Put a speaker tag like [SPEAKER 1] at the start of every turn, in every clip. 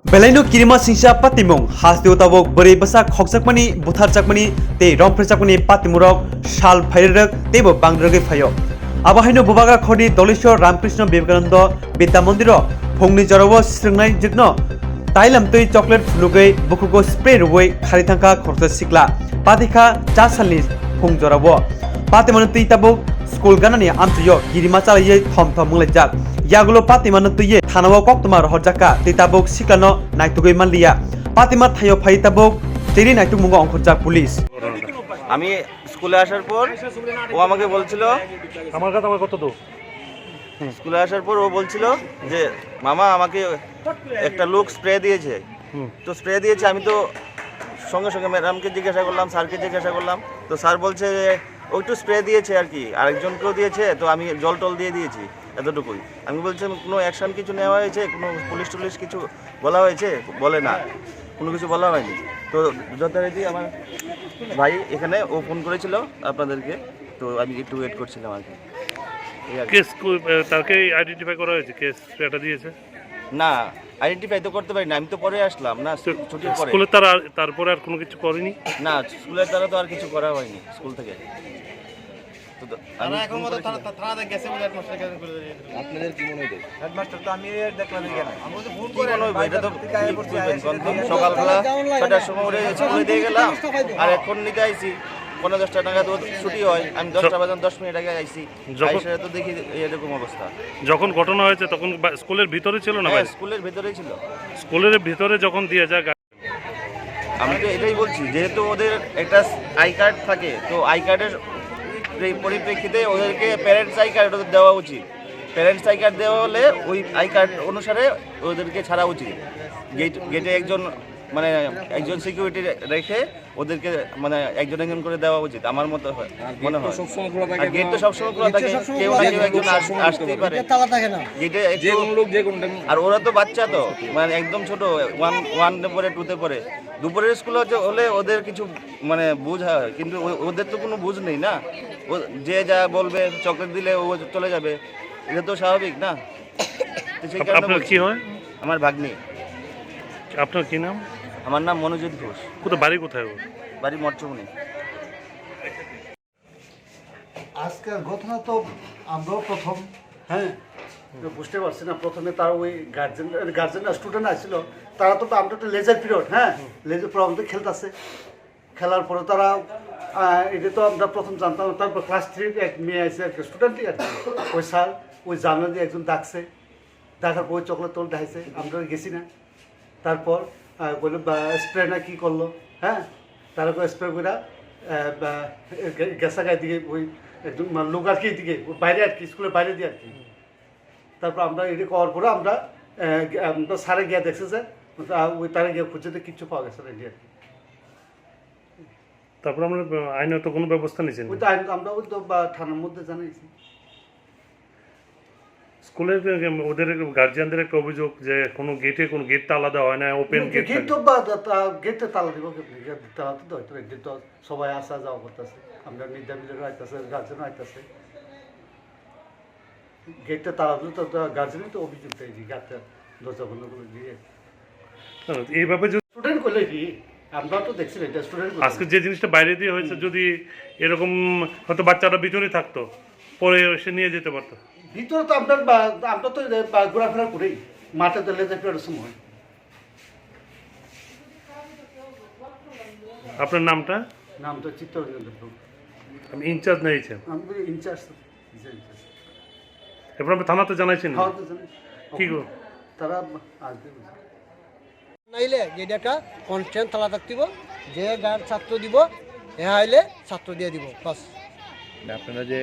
[SPEAKER 1] Belaino kirima singsa patimong hastiu tabok beri basa khokjakmani butarjakmani te romprejakmani patimurok shal phairak tebo bangrage phayo abahaino bubaga khodi dolishor Ramkrishna Vivekananda Vidya Mandiro phongni jarawo sringnai jigno tailam tui chocolate flugai bukugo spray ruwai kharitangka khorsa sikla patikha chasalni phong jarawo patimanu tui tabok school ganani amtuyo kirima chalaye thomthom munglajak yagulo patimanu tuye থানাও কক্তমার হরজাকা তিতাবক সিকানো নাইতুগই মানলিয়া পাতিমা থাইও ফাই তাবক তেরি নাইতুক মুঙ্গ অঙ্করজাক পুলিশ
[SPEAKER 2] আমি স্কুলে আসার পর ও আমাকে বলছিল
[SPEAKER 3] আমার কথা কত দূর
[SPEAKER 2] স্কুলে আসার পর ও বলছিল যে মামা আমাকে একটা লোক স্প্রে দিয়েছে তো স্প্রে দিয়েছে আমি তো সঙ্গে সঙ্গে ম্যাডামকে জিজ্ঞাসা করলাম স্যারকে জিজ্ঞাসা করলাম তো স্যার বলছে যে ও একটু স্প্রে দিয়েছে আর কি আরেকজনকেও দিয়েছে তো আমি জল টল দিয়ে দিয়েছি এতটুকুই আমি বলছি কোনো অ্যাকশন কিছু নেওয়া হয়েছে কোনো পুলিশ টুলিশ কিছু বলা হয়েছে বলে না কোনো কিছু বলা হয়নি তো যথারীতি আমার ভাই এখানে ও ফোন করেছিল আপনাদেরকে তো আমি একটু ওয়েট করছিলাম আর কি
[SPEAKER 3] কেস তাকে আইডেন্টিফাই করা হয়েছে কেস এটা দিয়েছে
[SPEAKER 2] না আইডেন্টিফাই তো করতে পারি না আমি তো পরে আসলাম না ছুটির পরে
[SPEAKER 3] স্কুলে তারপরে আর কোনো কিছু করেনি
[SPEAKER 2] না স্কুলের দ্বারা তো আর কিছু করা হয়নি স্কুল থেকে আপনাদের কি মনে হয় হেডমাস্টার তো আমি দেখলাম সকালবেলা 6টার সময় উঠে স্কুলে দিয়ে গেলাম আর এখন নিতে আইছি 10:15 টাকা তো ছুটি হয় আমি 10টা বাজে 10 মিনিট আগে আইছি তো দেখি এরকম অবস্থা
[SPEAKER 3] যখন ঘটনা হয়েছে তখন স্কুলের ভিতরে ছিল না
[SPEAKER 2] স্কুলের ভিতরেই ছিল
[SPEAKER 3] স্কুলের ভিতরে যখন দিয়ে যায়
[SPEAKER 2] আমি তো এটাই বলছি যেহেতু ওদের একটা আই কার্ড থাকে তো আই কার্ডের এই পরিপ্রেক্ষিতে ওদেরকে প্যারেন্টস আই কার্ড দেওয়া উচিত প্যারেন্টস আই কার্ড দেওয়া হলে ওই আই কার্ড অনুসারে ওদেরকে ছাড়া উচিত গেটে একজন সিকিউরিটি রেখে ওদেরকে একজন একজন করে দেওয়া উচিত আমার মতো হয় মনে হয় গেট তো সবসময় খোলা থাকে কেউ না কেউ একজন আসতেই পারে গেটে আর ওরা তো বাচ্চা তো একদম ছোট ওয়ানে পড়ে 2তে পড়ে দুপুরের স্কুল হলে ওদের কিছু বুঝ হয় কিন্তু ওদের তো কোনো বুঝ নেই না ও যে যা বলবে চকলেট দিলে ও চলে যাবে এটা তো স্বাভাবিক না সেই কারণে
[SPEAKER 3] কি হয়
[SPEAKER 2] আমার ভাগ্নি
[SPEAKER 3] আপনার কি নাম
[SPEAKER 2] আমার নাম মনোজিৎ ঘোষ
[SPEAKER 3] কোথায় বাড়ি কোথায়
[SPEAKER 2] বাড়ি মঠচুমনি
[SPEAKER 4] আজকের ঘটনা তো আমরাও প্রথম বুঝতে পারছি না প্রথমে তার ওই গার্জেন স্টুডেন্ট আসছিল তারা তো আমরা তো লেজার পিরিয়ড লেজার প্রবলেম খেলতেছে খেলার পরে তারা এটা তো আমরা প্রথম জানতাম তারপর ক্লাস 3 এক মেয়ে আছে একটা স্টুডেন্টই আর ওই স্যার ওই জানলা দিয়ে একজন ডাকছে ডাকার পর চকলেট তোল দেখাইছে আমরা গেছি না তারপর বলে স্প্রে না কী করলো তারা স্প্রে করে গেসা গায়ে দিকে ওই একদম লোক আর কি দিকে বাইরে আর কি স্কুলের বাইরে দিয়ে আর কি তারপর আমরা এটা করার পরে আমরা সারে গিয়ে দেখছে যে ওই তারা গিয়ে খুঁজতে কিচ্ছু পাওয়া গেছে না আর কি
[SPEAKER 3] তারপর আমরা আইনত কোনো ব্যবস্থা নিয়েছেন
[SPEAKER 4] ওই তো আইন আমরা ওই তো থানার মধ্যে জানাইছি
[SPEAKER 3] স্কুলের ওদের গার্জিয়ানদের একটা অভিযোগ যে কোনো গেট তালা দেওয়া হয় না ওপেন
[SPEAKER 4] গেট তো গেটে তালা দিব তালা তো গেট তো সবাই আসা যাওয়া করতেছে আমরা মিড ডে মিলের আইতেছে গার্জেনও আইতেছে গেটটা তালা দিলে তো গার্জেনই তো অভিযোগ দেয় যে গাড়িটা দরজা বন্ধ করে দিয়ে
[SPEAKER 3] এইভাবে
[SPEAKER 4] স্টুডেন্ট করলে কি আমরা তো দেখছি এটা স্টুডেন্ট
[SPEAKER 3] আজকে যে জিনিসটা বাইরে দিয়ে হয়েছে যদি এরকম হয়তো বাচ্চারা ভিতরে থাকতো পরে এসে নিয়ে যেতে পারতো
[SPEAKER 4] ভিতরে তো আমরা তো ঘোরাফেরা করি মাঠে তো লেজার পিরিয়ডের সময়
[SPEAKER 3] আপনার নামটা
[SPEAKER 4] নাম তো চিত্তরঞ্জন দেব
[SPEAKER 3] আমি ইনচার্জ নিয়েছেন
[SPEAKER 4] আমি ইনচার্জ
[SPEAKER 3] এরপর আপনি থানাতে জানাইছেন কি গো
[SPEAKER 4] তারা আসবে
[SPEAKER 5] নাইলে যেটা একটা কনস্ট্যান্ট তালা থাকতিব যে গার্ড ছাত্র দিব হ্যাঁ হইলে ছাত্র দিয়ে দিব বাস
[SPEAKER 6] আপনারা যে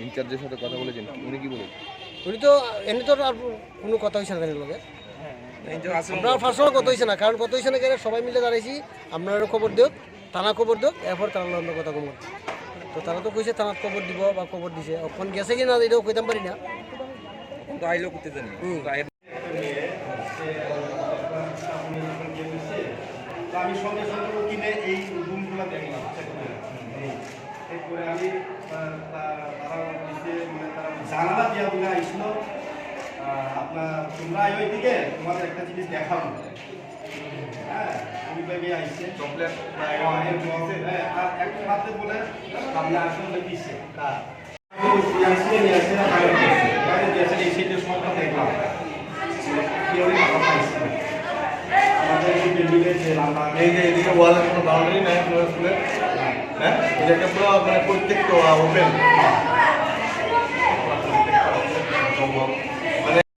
[SPEAKER 6] ইনচার্জের সাথে কথা বলেছেন উনি কি বলেছেন
[SPEAKER 5] উনি তো এমনি তো আর কোনো কথা হয়েছে না লগে আমরা ফার্স্ট কথা হয়েছে না কারণ কথা হয়েছে না কেন সবাই মিলে দাঁড়াইছি আপনারও খবর দিও থানা খবর দিও এরপর তারা অন্য কথা কমর তো তারা তো কইছে থানার খবর দিব বা খবর দিছে এখন গেছে কি না এটাও কইতাম পারি না
[SPEAKER 6] তো আইলো করতে জানি
[SPEAKER 7] আমি সঙ্গে সঙ্গে কিনে এই রুমগুলো দেখলাম এরপরে আমি তারা জানালা দিয়া বলে আইছিল আপনার তোমরা ওইদিকে তোমাদের একটা জিনিস দেখাবো। হ্যাঁ, ওই ব্যাগে আইছে চকলেট হ্যাঁ, আর একটু হাতে বলে আপনি আসলে দিচ্ছে এই সেটের সংখ্যা দেখলাম কেউই মাথা পাইছে না। আমাদের এই বিল্ডিংয়ে যে আমরা
[SPEAKER 6] এই যে এদিকে ওয়ালের কোনো বাউন্ডারি নাই স্কুলের, হ্যাঁ এটাকে পুরো মানে প্রত্যেকটা ওপেন